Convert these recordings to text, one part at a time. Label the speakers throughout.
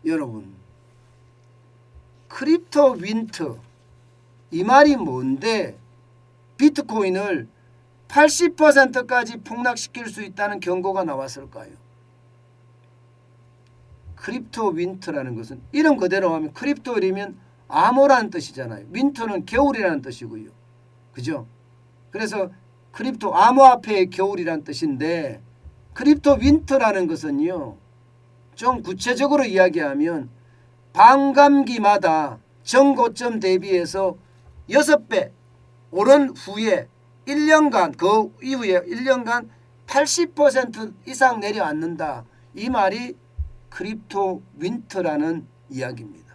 Speaker 1: 여러분, 크립토 윈터 이 말이 뭔데 비트코인을 80%까지 폭락시킬 수 있다는 경고가 나왔을까요? 크립토 윈터라는 것은 이름 그대로 하면 크립토이면 암호라는 뜻이잖아요. 윈터는 겨울이라는 뜻이고요. 그죠? 그래서 크립토 암호화폐의 겨울이라는 뜻인데 크립토 윈터라는 것은요. 좀 구체적으로 이야기하면 반감기마다 전고점 대비해서 6배 오른 후에 1년간 그 이후에 1년간 80% 이상 내려앉는다. 이 말이 크립토 윈터라는 이야기입니다.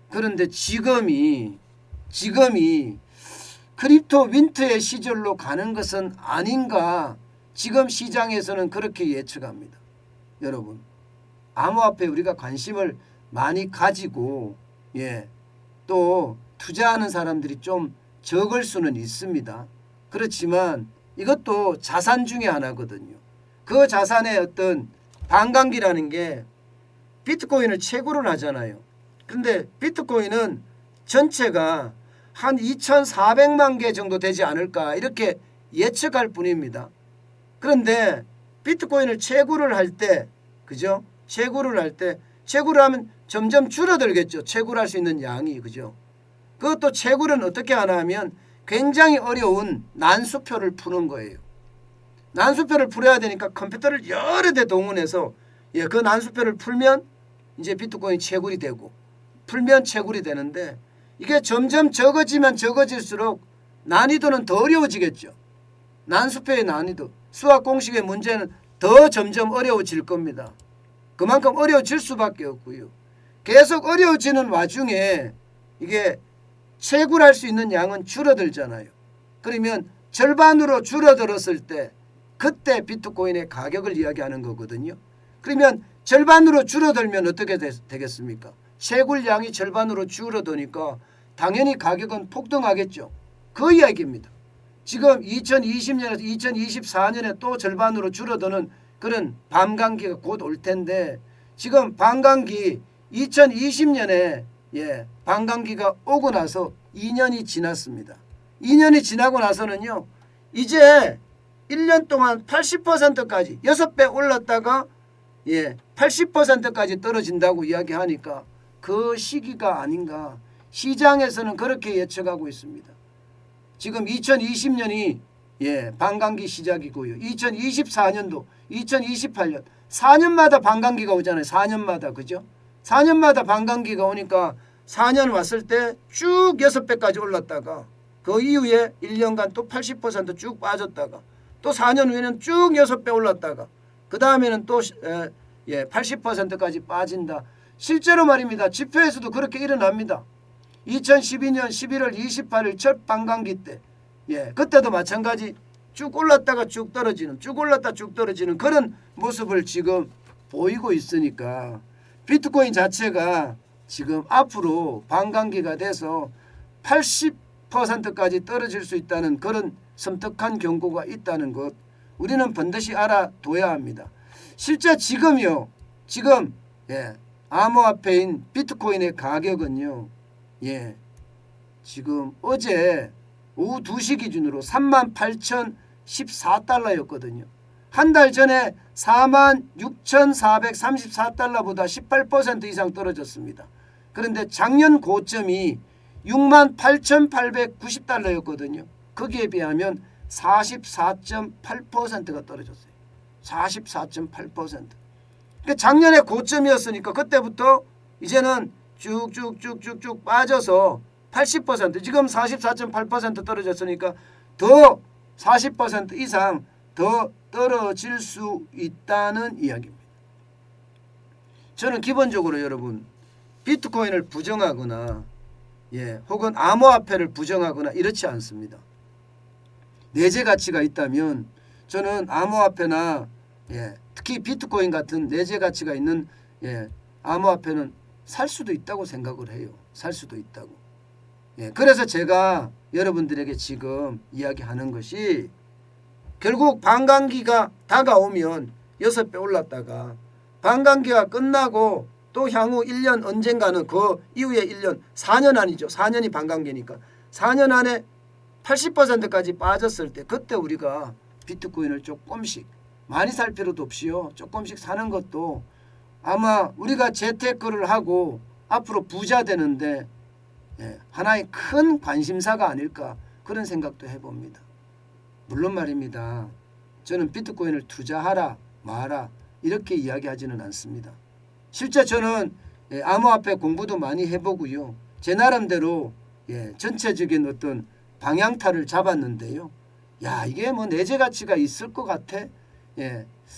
Speaker 1: 그런데 지금이 크립토 윈터의 시절로 가는 것은 아닌가 지금 시장에서는 그렇게 예측합니다. 여러분, 암호화폐에 우리가 관심을 많이 가지고 또 투자하는 사람들이 좀 적을 수는 있습니다. 그렇지만 이것도 자산 중에 하나거든요. 그 자산의 어떤 반감기라는 게 비트코인을 채굴을 하잖아요. 그런데 비트코인은 전체가 한 2,400만 개 정도 되지 않을까 이렇게 예측할 뿐입니다. 그런데 비트코인을 채굴을 할 때 그죠? 채굴을 하면 점점 줄어들겠죠. 채굴할 수 있는 양이 그죠? 그것도 채굴은 어떻게 하나 하면 굉장히 어려운 난수표를 푸는 거예요. 난수표를 풀어야 되니까 컴퓨터를 여러 대 동원해서 그 난수표를 풀면 이제 비트코인 채굴이 되고 풀면 채굴이 되는데 이게 점점 적어지면 적어질수록 난이도는 더 어려워지겠죠. 난수표의 난이도, 수학 공식의 문제는 더 점점 어려워질 겁니다. 그만큼 어려워질 수밖에 없고요. 계속 어려워지는 와중에 이게 채굴할 수 있는 양은 줄어들잖아요. 그러면 절반으로 줄어들었을 때 그때 비트코인의 가격을 이야기하는 거거든요. 그러면 절반으로 줄어들면 어떻게 되겠습니까? 채굴량이 절반으로 줄어드니까 당연히 가격은 폭등하겠죠. 그 이야기입니다. 지금 2020년에서 2024년에 또 절반으로 줄어드는 그런 반감기가 곧 올 텐데 지금 반감기 2020년에 반감기가 오고 나서 2년이 지났습니다. 2년이 지나고 나서는요. 이제 1년 동안 80%까지 6배 올랐다가 80%까지 떨어진다고 이야기하니까 그 시기가 아닌가 시장에서는 그렇게 예측하고 있습니다. 지금 2020년이 반감기 시작이고요. 2024년도 2028년 4년마다 반감기가 오잖아요. 4년마다 그죠? 4년마다 반감기가 오니까 4년 왔을 때 쭉 6배까지 올랐다가 그 이후에 1년간 또 80% 빠졌다가 또 4년 후에는 쭉 6배 올랐다가 그 다음에는 또 80%까지 빠진다. 실제로 말입니다. 지표에서도 그렇게 일어납니다. 2012년 11월 28일 첫 반감기 때 그때도 마찬가지 쭉 올랐다가 쭉 떨어지는 쭉 올랐다 쭉 떨어지는 그런 모습을 지금 보이고 있으니까 비트코인 자체가 지금 앞으로 반감기가 돼서 80%까지 떨어질 수 있다는 그런 섬뜩한 경고가 있다는 것 우리는 반드시 알아둬야 합니다. 실제 지금 암호화폐인 비트코인의 가격은요. 지금 어제 오후 2시 기준으로 38,014달러였거든요. 한 달 전에 46,434달러보다 18% 이상 떨어졌습니다. 그런데 작년 고점이 68,890달러였거든요. 거기에 비하면 44.8%가 떨어졌어요. 44.8%. 그러니까 작년에 고점이었으니까 그때부터 이제는 쭉쭉쭉쭉쭉 빠져서 80% 지금 44.8% 떨어졌으니까 더 40% 이상 더 떨어질 수 있다는 이야기입니다. 저는 기본적으로 여러분 비트코인을 부정하거나 혹은 암호화폐를 부정하거나 이렇지 않습니다. 내재 가치가 있다면 저는 암호화폐나 특히 비트코인 같은 내재 가치가 있는 암호화폐는 살 수도 있다고 생각을 해요. 살 수도 있다고. 그래서 제가 여러분들에게 지금 이야기하는 것이 결국 반감기가 다가오면 6배 올랐다가 반감기가 끝나고 또 향후 1년 언젠가는 그 이후에 1년 4년 아니죠. 4년이 반감기니까 4년 안에 80%까지 빠졌을 때 그때 우리가 비트코인을 조금씩 많이 살 필요도 없이요. 조금씩 사는 것도 아마 우리가 재테크를 하고 앞으로 부자 되는데 하나의 큰 관심사가 아닐까 그런 생각도 해봅니다. 물론 말입니다. 저는 비트코인을 투자하라 마라 이렇게 이야기하지는 않습니다. 실제 저는 암호화폐 공부도 많이 해보고요. 제 나름대로 전체적인 어떤 방향타를 잡았는데요. 야, 이게 뭐 내재 가치가 있을 것 같아.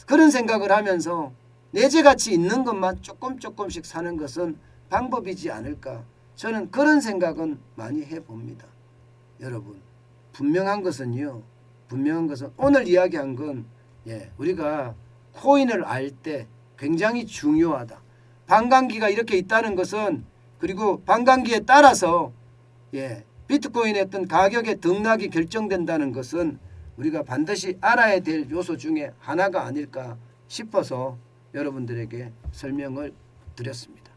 Speaker 1: 그런 생각을 하면서 내재 가치 있는 것만 조금씩 사는 것은 방법이지 않을까. 저는 그런 생각은 많이 해봅니다. 여러분, 분명한 것은 오늘 이야기한 건 우리가 코인을 알 때 굉장히 중요하다. 반감기가 이렇게 있다는 것은 그리고 반감기에 따라서 비트코인의 어떤 가격의 등락이 결정된다는 것은 우리가 반드시 알아야 될 요소 중에 하나가 아닐까 싶어서 여러분들에게 설명을 드렸습니다.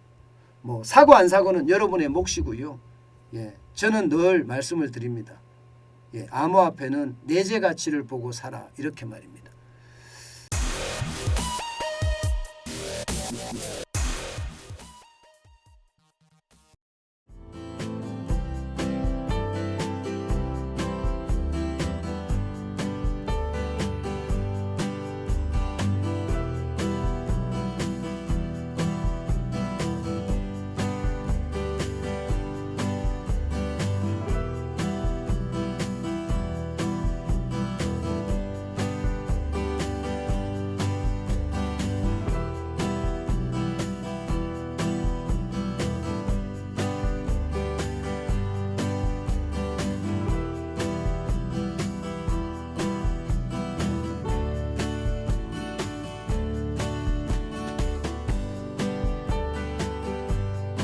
Speaker 1: 뭐 사고 안 사고는 여러분의 몫이고요. 저는 늘 말씀을 드립니다. 암호화폐는 내재 가치를 보고 사라 이렇게 말입니다.